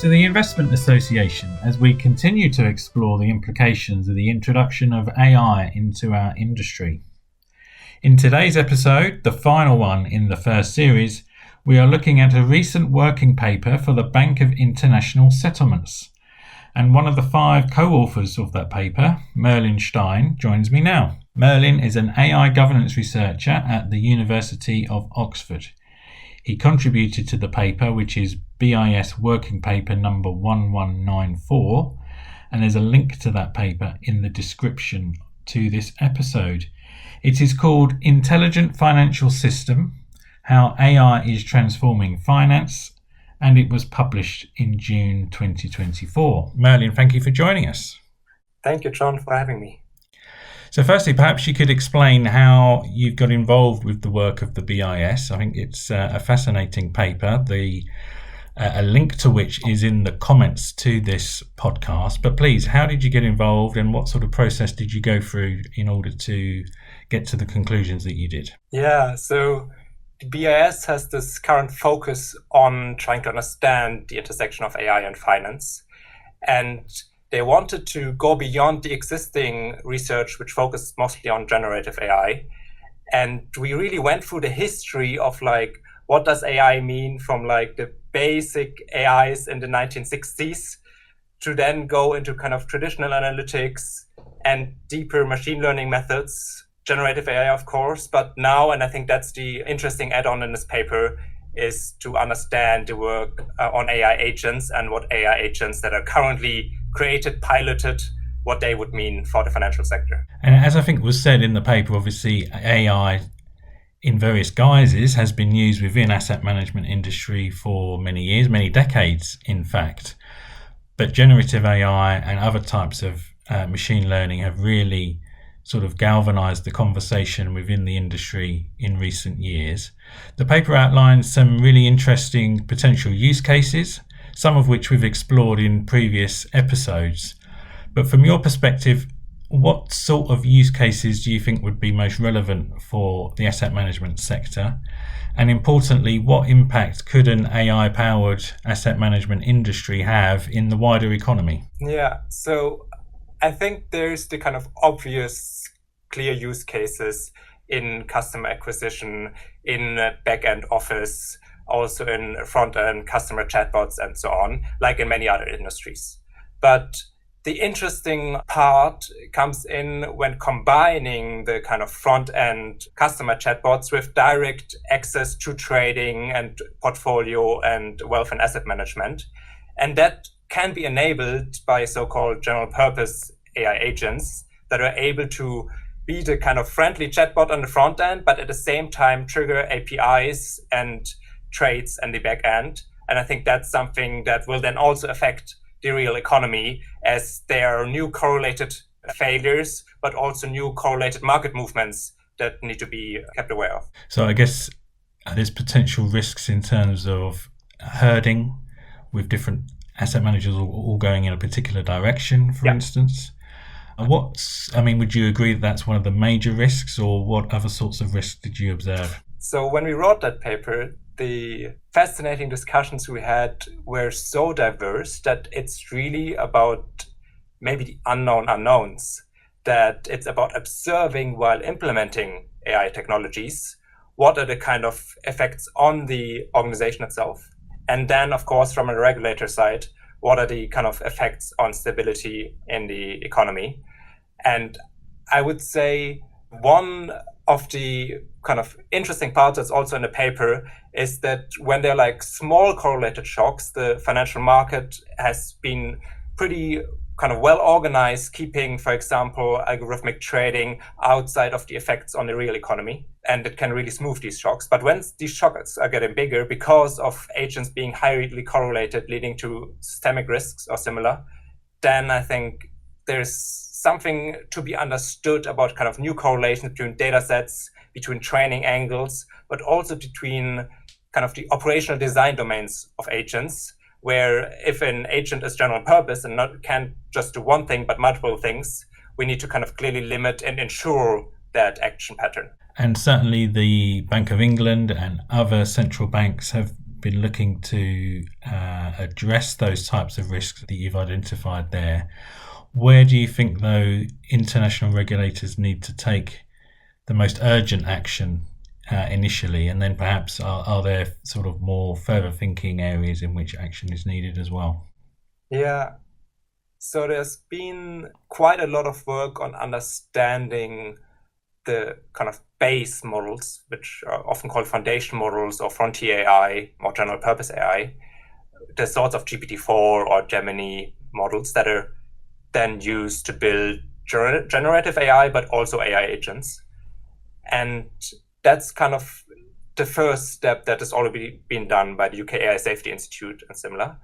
to the Investment Association as we continue to explore the implications of the introduction of AI into our industry. In today's episode, the final one in the first series, we are looking at a recent working paper for the Bank of International Settlements. And one of the 5 co-authors of that paper, Merlin Stein, joins me now. Merlin is an AI governance researcher at the University of Oxford. He contributed to the paper, which is BIS Working Paper number 1194, and there's a link to that paper in the description to this episode. It is called Intelligent Financial System, How AI is Transforming Finance, and it was published in June 2024. Merlin, thank you for joining us. Thank you, John, for having me. So firstly, perhaps you could explain how you've got involved with the work of the BIS. I think it's a fascinating paper, a link to which is in the comments to this podcast. But please, how did you get involved and what sort of process did you go through in order to get to the conclusions that you did? Yeah, so the BIS has this current focus on trying to understand the intersection of AI and finance. And they wanted to go beyond the existing research, which focused mostly on generative AI. And we really went through the history of what does AI mean from the basic AIs in the 1960s to then go into kind of traditional analytics and deeper machine learning methods, generative AI, of course. But now, and I think that's the interesting add-on in this paper, is to understand the work on AI agents and what AI agents that are currently created, piloted, what they would mean for the financial sector. And as I think was said in the paper, obviously AI in various guises has been used within asset management industry for many years, many decades, in fact. But generative AI and other types of machine learning have really sort of galvanized the conversation within the industry in recent years. The paper outlines some really interesting potential use cases, some of which we've explored in previous episodes. But from your perspective, what sort of use cases do you think would be most relevant for the asset management sector? And importantly, what impact could an AI-powered asset management industry have in the wider economy? Yeah, so I think there's the kind of obvious clear use cases in customer acquisition, in back-end office, also in front-end customer chatbots and so on, like in many other industries. But the interesting part comes in when combining the kind of front-end customer chatbots with direct access to trading and portfolio and wealth and asset management. And that can be enabled by so-called general-purpose AI agents that are able to be the kind of friendly chatbot on the front end, but at the same time trigger APIs and trades in the back end. And I think that's something that will then also affect the real economy, as there are new correlated failures, but also new correlated market movements that need to be kept aware of. So I guess there's potential risks in terms of herding with different asset managers all going in a particular direction, for instance. Would you agree that that's one of the major risks, or what other sorts of risks did you observe? So when we wrote that paper, the fascinating discussions we had were so diverse that it's really about maybe the unknown unknowns, that it's about observing while implementing AI technologies, what are the kind of effects on the organization itself. And then, of course, from a regulator side, what are the kind of effects on stability in the economy. And I would say one of the kind of interesting parts that's also in the paper is that when there are small correlated shocks, the financial market has been pretty kind of well organized, keeping, for example, algorithmic trading outside of the effects on the real economy. And it can really smooth these shocks. But when these shocks are getting bigger because of agents being highly correlated, leading to systemic risks or similar, then I think there's something to be understood about kind of new correlations between data sets, between training angles, but also between kind of the operational design domains of agents, where if an agent is general purpose and can't just do one thing, but multiple things, we need to kind of clearly limit and ensure that action pattern. And certainly the Bank of England and other central banks have been looking to address those types of risks that you've identified there. Where do you think, though, international regulators need to take the most urgent action initially, and then perhaps are there sort of more further thinking areas in which action is needed as well? Yeah, so there's been quite a lot of work on understanding the kind of base models, which are often called foundation models or frontier AI or general purpose AI, the sorts of GPT-4 or Gemini models that are then used to build generative AI, but also AI agents. And that's kind of the first step that has already been done by the UK AI Safety Institute and similar.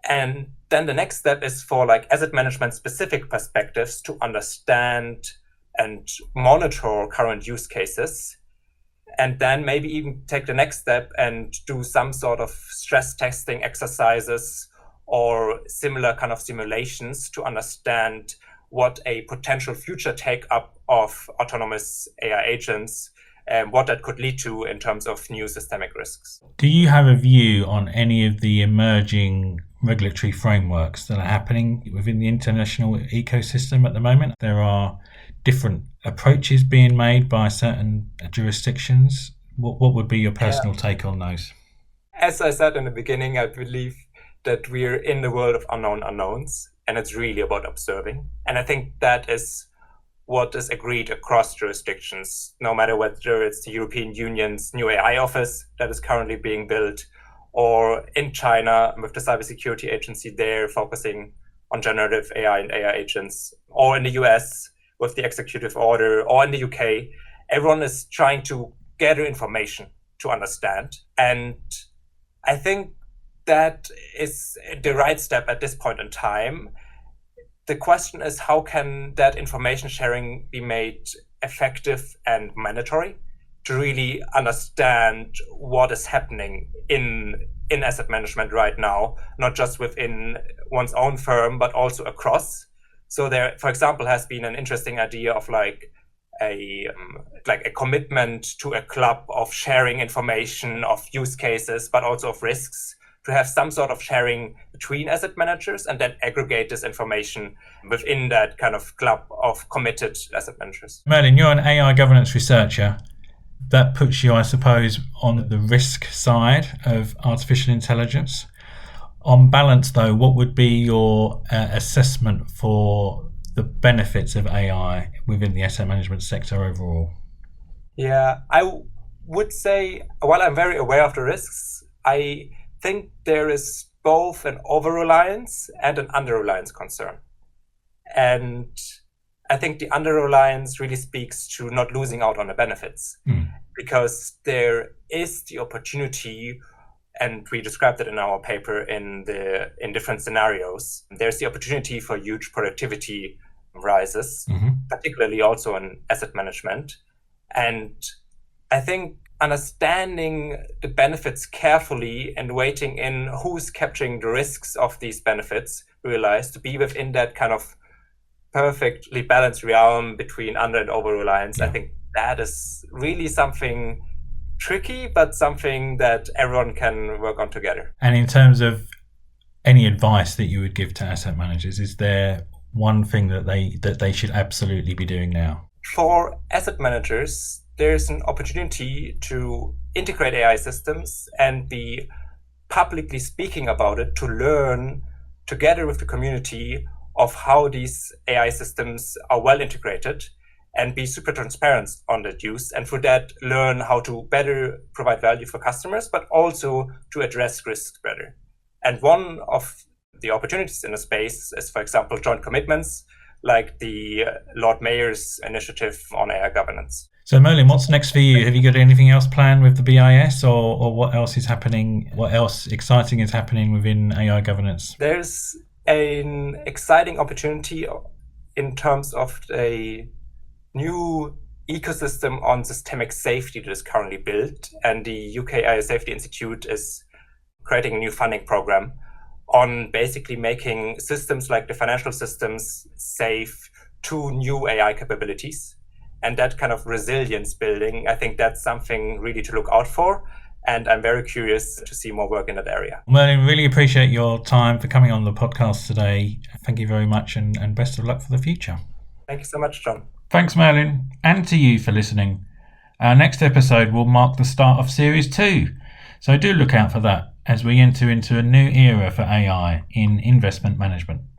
And then the next step is for like asset management specific perspectives to understand and monitor current use cases. And then maybe even take the next step and do some sort of stress testing exercises or similar kind of simulations to understand what a potential future take-up of autonomous AI agents and what that could lead to in terms of new systemic risks. Do you have a view on any of the emerging regulatory frameworks that are happening within the international ecosystem at the moment? There are different approaches being made by certain jurisdictions. What would be your personal take on those? As I said in the beginning, I believe that we're in the world of unknown unknowns, and it's really about observing. And I think that is what is agreed across jurisdictions, no matter whether it's the European Union's new AI office that is currently being built, or in China with the cybersecurity agency there focusing on generative AI and AI agents, or in the US with the executive order, or in the UK. Everyone is trying to gather information to understand. And I think that is the right step at this point in time. The question is, how can that information sharing be made effective and mandatory to really understand what is happening in asset management right now, not just within one's own firm, but also across. So there, for example, has been an interesting idea of like a commitment to a club of sharing information of use cases, but also of risks, to have some sort of sharing between asset managers and then aggregate this information within that kind of club of committed asset managers. Merlin, you're an AI governance researcher. That puts you, I suppose, on the risk side of artificial intelligence. On balance, though, what would be your assessment for the benefits of AI within the asset management sector overall? Yeah, I would say, while I'm very aware of the risks, I think there is both an over-reliance and an under-reliance concern. And I think the under-reliance really speaks to not losing out on the benefits, because there is the opportunity, and we described it in our paper in different scenarios. There's the opportunity for huge productivity rises, particularly also in asset management. And I think understanding the benefits carefully and weighting in who's capturing the risks of these benefits, realize to be within that kind of perfectly balanced realm between under and over reliance. I think that is really something tricky, but something that everyone can work on together. And in terms of any advice that you would give to asset managers, is there one thing that they should absolutely be doing now? For asset managers, there's an opportunity to integrate AI systems and be publicly speaking about it, to learn together with the community of how these AI systems are well integrated, and be super transparent on that use, and for that learn how to better provide value for customers, but also to address risks better. And one of the opportunities in the space is, for example, joint commitments, like the Lord Mayor's initiative on AI governance. So Merlin, what's next for you? Have you got anything else planned with the BIS, or what else is happening? What else exciting is happening within AI governance? There's an exciting opportunity in terms of a new ecosystem on systemic safety that is currently built, and the UK AI Safety Institute is creating a new funding program on basically making systems like the financial systems safe to new AI capabilities. And that kind of resilience building, I think that's something really to look out for. And I'm very curious to see more work in that area. Merlin, really appreciate your time for coming on the podcast today. Thank you very much, and best of luck for the future. Thank you so much, John. Thanks, Merlin, and to you for listening. Our next episode will mark the start of Series 2, so do look out for that as we enter into a new era for AI in investment management.